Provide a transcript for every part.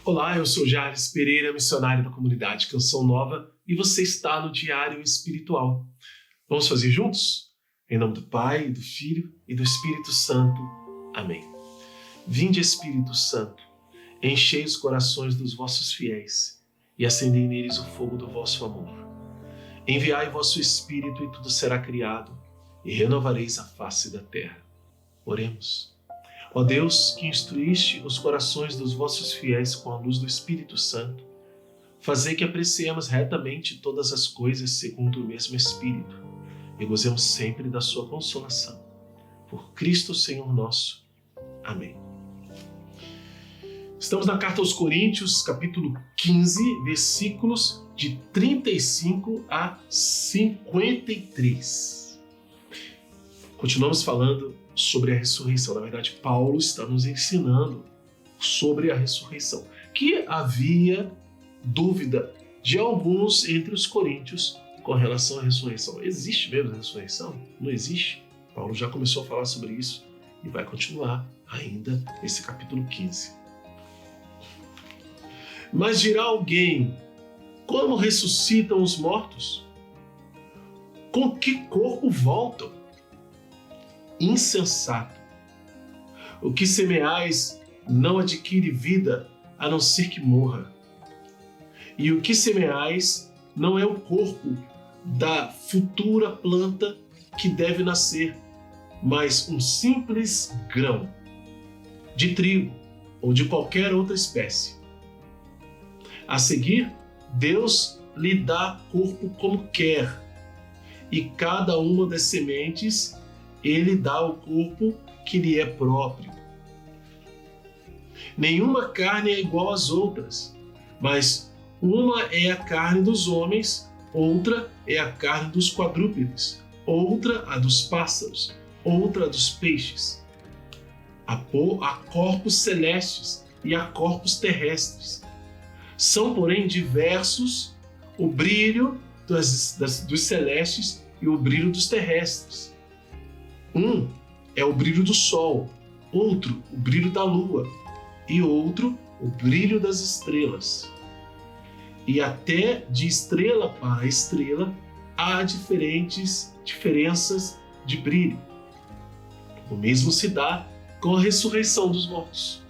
Olá, eu sou Jales Pereira, missionário da comunidade Canção Nova, e você está no Diário Espiritual. Vamos fazer juntos? Em nome do Pai, do Filho e do Espírito Santo. Amém. Vinde, Espírito Santo, enchei os corações dos vossos fiéis e acendei neles o fogo do vosso amor. Enviai vosso Espírito e tudo será criado, e renovareis a face da terra. Oremos. Ó Deus, que instruíste os corações dos vossos fiéis com a luz do Espírito Santo, fazei que apreciemos retamente todas as coisas segundo o mesmo Espírito e gozemos sempre da sua consolação. Por Cristo Senhor nosso. Amém. Estamos na Carta aos Coríntios, capítulo 15, versículos de 35 a 53. Continuamos falando sobre a ressurreição. Na verdade, Paulo está nos ensinando sobre a ressurreição. Que havia dúvida de alguns entre os coríntios com relação à ressurreição. Existe mesmo a ressurreição? Não existe? Paulo já começou a falar sobre isso e vai continuar ainda nesse capítulo 15. Mas dirá alguém: como ressuscitam os mortos? Com que corpo voltam? Insensato. O que semeais não adquire vida, a não ser que morra. E o que semeais não é o corpo da futura planta que deve nascer, mas um simples grão de trigo ou de qualquer outra espécie. A seguir, Deus lhe dá corpo como quer, e cada uma das sementes Ele dá o corpo que lhe é próprio. Nenhuma carne é igual às outras, mas uma é a carne dos homens, outra é a carne dos quadrúpedes, outra a dos pássaros, outra a dos peixes. Há corpos celestes e há corpos terrestres. São, porém, diversos o brilho dos celestes e o brilho dos terrestres. Um é o brilho do sol, outro o brilho da lua e outro o brilho das estrelas. E até de estrela para estrela há diferenças de brilho. O mesmo se dá com a ressurreição dos mortos.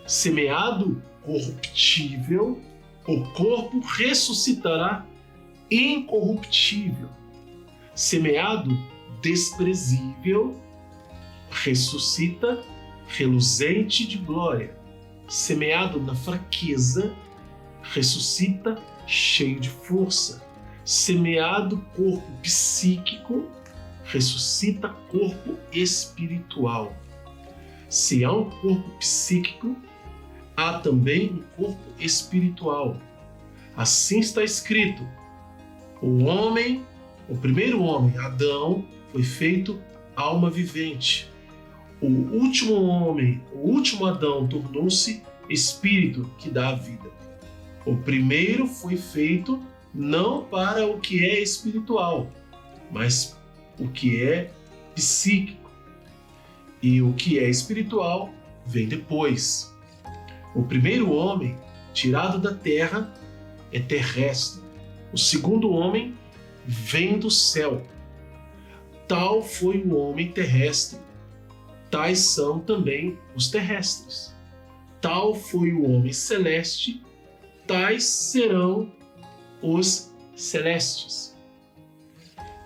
Semeado corruptível, o corpo ressuscitará incorruptível. Semeado desprezível, ressuscita reluzente de glória. Semeado na fraqueza, ressuscita cheio de força. Semeado corpo psíquico, ressuscita corpo espiritual. Se há um corpo psíquico, há também um corpo espiritual. Assim está escrito: o primeiro homem, Adão, foi feito alma vivente. O último Adão tornou-se espírito que dá a vida. O primeiro foi feito não para o que é espiritual, mas o que é psíquico. E o que é espiritual vem depois. O primeiro homem, tirado da terra, é terrestre. O segundo homem vem do céu. Tal foi o homem terrestre, tais são também os terrestres. Tal foi o homem celeste, tais serão os celestes.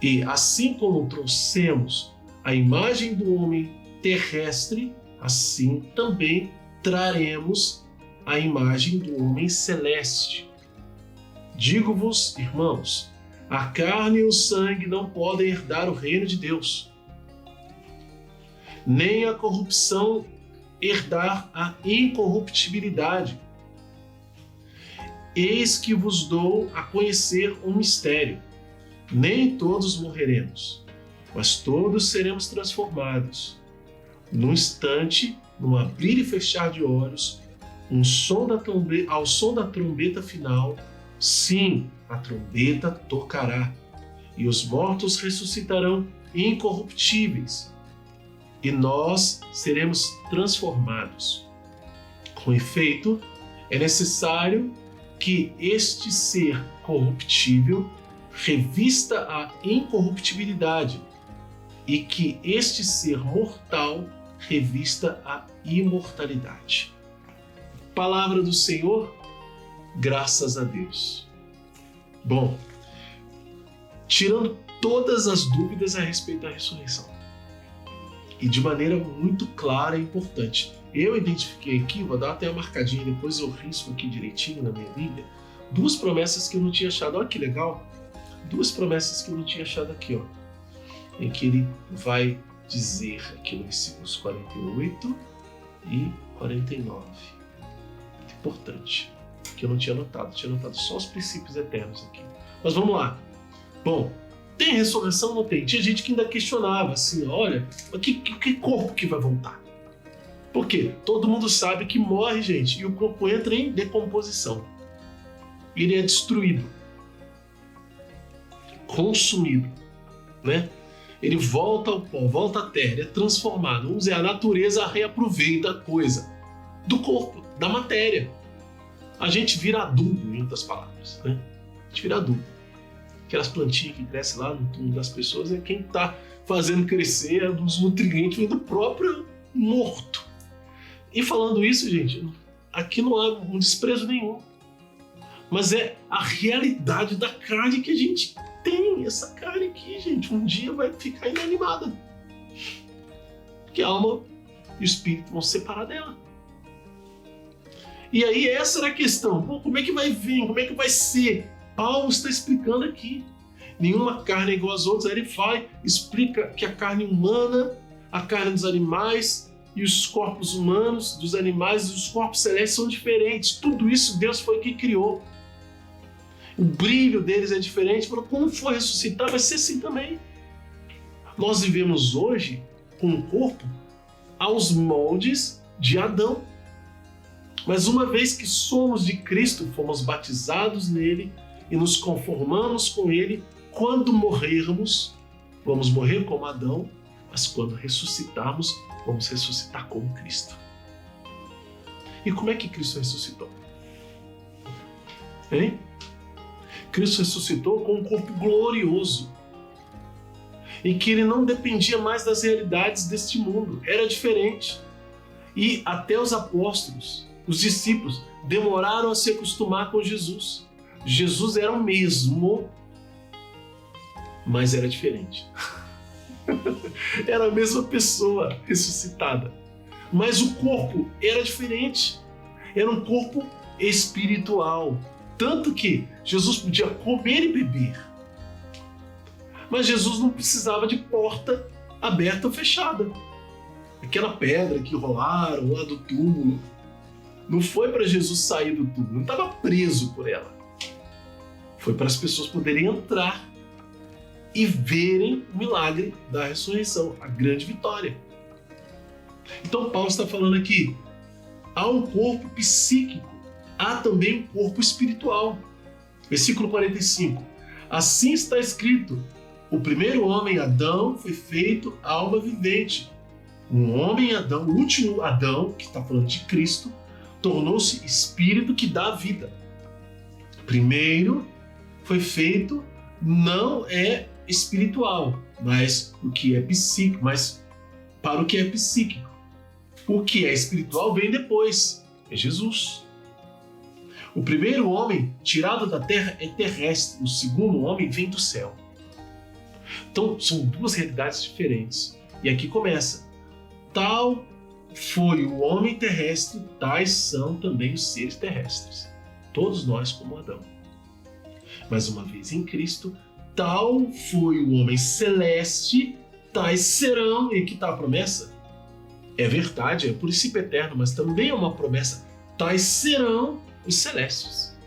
E assim como trouxemos a imagem do homem terrestre, assim também traremos a imagem do homem celeste. Digo-vos, irmãos, a carne e o sangue não podem herdar o reino de Deus, nem a corrupção herdar a incorruptibilidade. Eis que vos dou a conhecer um mistério. Nem todos morreremos, mas todos seremos transformados. Num instante, num abrir e fechar de olhos, ao som da trombeta final, sim, a trombeta tocará, e os mortos ressuscitarão incorruptíveis, e nós seremos transformados. Com efeito, É necessário que este ser corruptível revista a incorruptibilidade e que este ser mortal revista a imortalidade. Palavra do Senhor, graças a Deus. Bom, tirando todas as dúvidas a respeito da ressurreição, e de maneira muito clara e importante, eu identifiquei aqui, vou dar até uma marcadinha, depois eu risco aqui direitinho na minha Bíblia, duas promessas que eu não tinha achado. Olha que legal! Duas promessas que eu não tinha achado aqui, ó, em que ele vai dizer aqui nos versículos 48 e 49. Muito importante, que eu não tinha anotado. Tinha anotado só os princípios eternos aqui. Mas vamos lá. Bom, tem ressurreição? Não tem. Tinha gente que ainda questionava assim, olha, que corpo que vai voltar? Por quê? Todo mundo sabe que morre, gente, e o corpo entra em decomposição. Ele é destruído, consumido, né? Ele volta ao pó, volta à terra, ele é transformado. Vamos dizer, a natureza reaproveita a coisa do corpo, da matéria. A gente vira adubo, em outras palavras, né? A gente vira adubo. Aquelas plantinhas que crescem lá no túmulo das pessoas é quem está fazendo crescer os nutrientes do próprio morto. E falando isso, gente, aqui não há um desprezo nenhum, mas é a realidade da carne que a gente tem. Essa carne aqui, gente, um dia vai ficar inanimada, porque a alma e o espírito vão se separar dela. E aí essa era a questão. Pô, como é que vai vir? Como é que vai ser? Paulo está explicando aqui. Nenhuma carne é igual às outras. Aí ele explica que a carne humana, a carne dos animais e os corpos humanos, dos animais e os corpos celestes são diferentes. Tudo isso Deus foi que criou. O brilho deles é diferente. Quando for ressuscitar, vai ser assim também. Nós vivemos hoje com um corpo aos moldes de Adão. Mas uma vez que somos de Cristo, fomos batizados nele e nos conformamos com ele, quando morrermos, vamos morrer como Adão, mas quando ressuscitarmos, vamos ressuscitar como Cristo. E como é que Cristo ressuscitou? Hein? Cristo ressuscitou com um corpo glorioso, em que ele não dependia mais das realidades deste mundo, era diferente. E até os apóstolos, os discípulos, demoraram a se acostumar com Jesus. Jesus era o mesmo, mas era diferente. Era a mesma pessoa ressuscitada, mas o corpo era diferente. Era um corpo espiritual. Tanto que Jesus podia comer e beber, mas Jesus não precisava de porta aberta ou fechada. Aquela pedra que rolaram lá do túmulo não foi para Jesus sair do túmulo, não estava preso por ela. Foi para as pessoas poderem entrar e verem o milagre da ressurreição, a grande vitória. Então Paulo está falando aqui, há um corpo psíquico, há também um corpo espiritual. Versículo 45. Assim está escrito, o primeiro homem, Adão, foi feito alma vivente. Um homem, Adão, o último Adão, que está falando de Cristo, tornou-se espírito que dá vida. Primeiro foi feito, não é espiritual, mas o que é psíquico, mas para o que é psíquico. O que é espiritual vem depois, é Jesus. O primeiro homem tirado da terra é terrestre, o segundo homem vem do céu. Então são duas realidades diferentes. E aqui começa. Tal foi o homem terrestre, tais são também os seres terrestres. Todos nós como Adão. Mas uma vez em Cristo, tal foi o homem celeste, tais serão. E aqui está a promessa. É verdade, é o princípio eterno, mas também é uma promessa. Tais serão os celestes.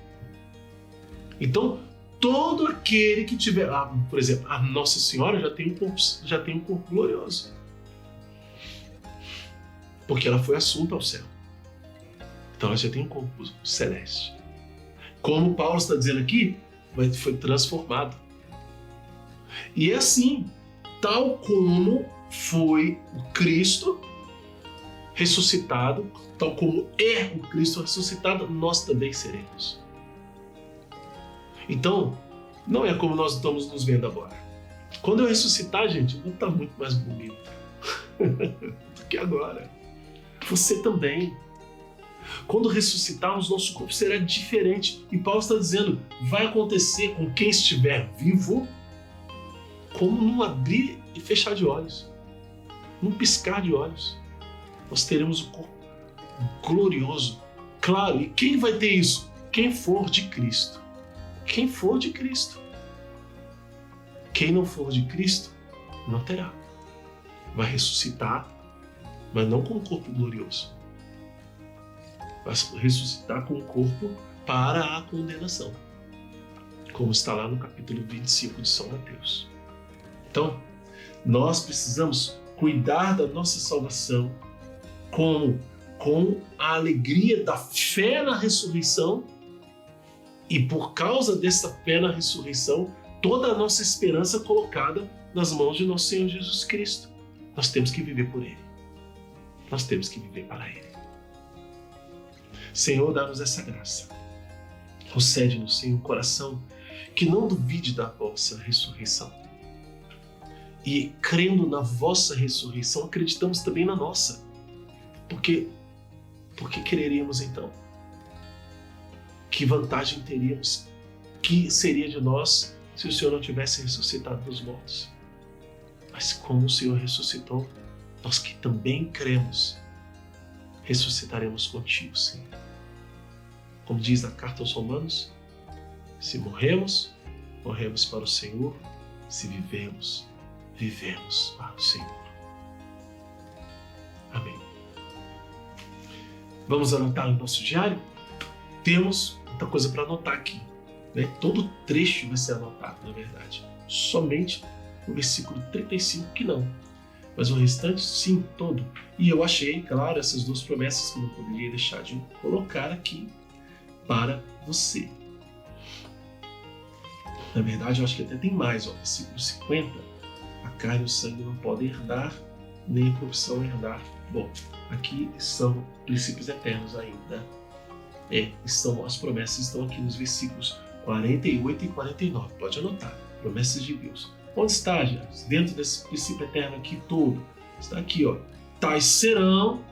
Então, todo aquele que tiver... por exemplo, a Nossa Senhora já tem um corpo glorioso. Porque ela foi assunta ao céu. Então ela já tem um corpo celeste. Como Paulo está dizendo aqui, foi transformado. E é assim, tal como foi o Cristo, ressuscitado, tal como é o Cristo ressuscitado, nós também seremos. Então, não é como nós estamos nos vendo agora. Quando eu ressuscitar, gente, eu vou estar muito mais bonito do que agora. Você também. Quando ressuscitarmos, nosso corpo será diferente. E Paulo está dizendo, vai acontecer com quem estiver vivo, como num abrir e fechar de olhos, num piscar de olhos. Nós teremos o corpo glorioso. Claro, e quem vai ter isso? Quem for de Cristo. Quem for de Cristo. Quem não for de Cristo, não terá. Vai ressuscitar, mas não com um corpo glorioso. Vai ressuscitar com um corpo para a condenação. Como está lá no capítulo 25 de São Mateus. Então, nós precisamos cuidar da nossa salvação com a alegria da fé na ressurreição, e por causa dessa fé na ressurreição, toda a nossa esperança colocada nas mãos de nosso Senhor Jesus Cristo. Nós temos que viver por Ele. Nós temos que viver para Ele. Senhor, dá-nos essa graça. Concede-nos, Senhor, um coração que não duvide da vossa ressurreição. E crendo na vossa ressurreição, acreditamos também na nossa. Porque creríamos então? Que vantagem teríamos? Que seria de nós se o Senhor não tivesse ressuscitado dos mortos? Mas como o Senhor ressuscitou, nós que também cremos, ressuscitaremos contigo, Senhor. Como diz na carta aos Romanos, se morremos, morremos para o Senhor. Se vivemos, vivemos para o Senhor. Amém. Vamos anotar no nosso diário? Temos muita coisa para anotar aqui, né? Todo trecho vai ser anotado, na verdade. Somente o versículo 35 que não. Mas o restante, sim, todo. E eu achei, claro, essas duas promessas que eu não poderia deixar de colocar aqui para você. Na verdade, eu acho que até tem mais. Ó, versículo 50. A carne e o sangue não podem herdar, nem a corrupção herdar. Bom, aqui são princípios eternos ainda. As promessas estão aqui nos versículos 48 e 49. Pode anotar. Promessas de Deus. Onde está, Jesus? Dentro desse princípio eterno aqui todo. Está aqui, ó. Tais serão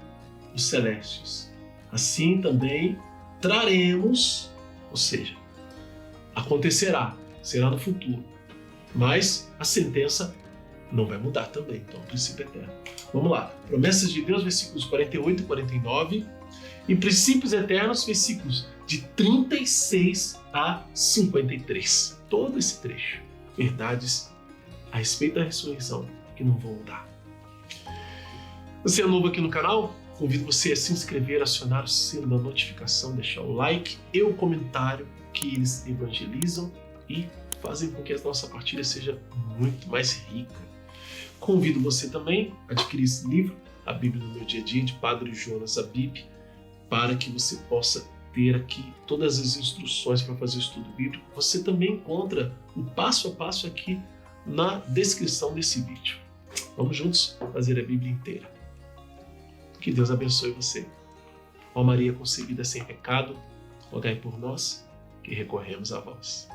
os celestes. Assim também traremos, ou seja, acontecerá, será no futuro. Mas a sentença não vai mudar também. Então, o princípio eterno. Vamos lá. Promessas de Deus, versículos 48 e 49. E princípios eternos, versículos de 36 a 53. Todo esse trecho. Verdades a respeito da ressurreição que não vão mudar. Você é novo aqui no canal? Convido você a se inscrever, acionar o sino da notificação, deixar o like e o comentário, que eles evangelizam e fazem com que a nossa partilha seja muito mais rica. Convido você também a adquirir esse livro, A Bíblia no Meu Dia a Dia, de Padre Jonas Abib, para que você possa ter aqui todas as instruções para fazer o estudo bíblico. Você também encontra o passo a passo aqui na descrição desse vídeo. Vamos juntos fazer a Bíblia inteira. Que Deus abençoe você. Ó Maria concebida sem pecado, rogai por nós que recorremos a vós.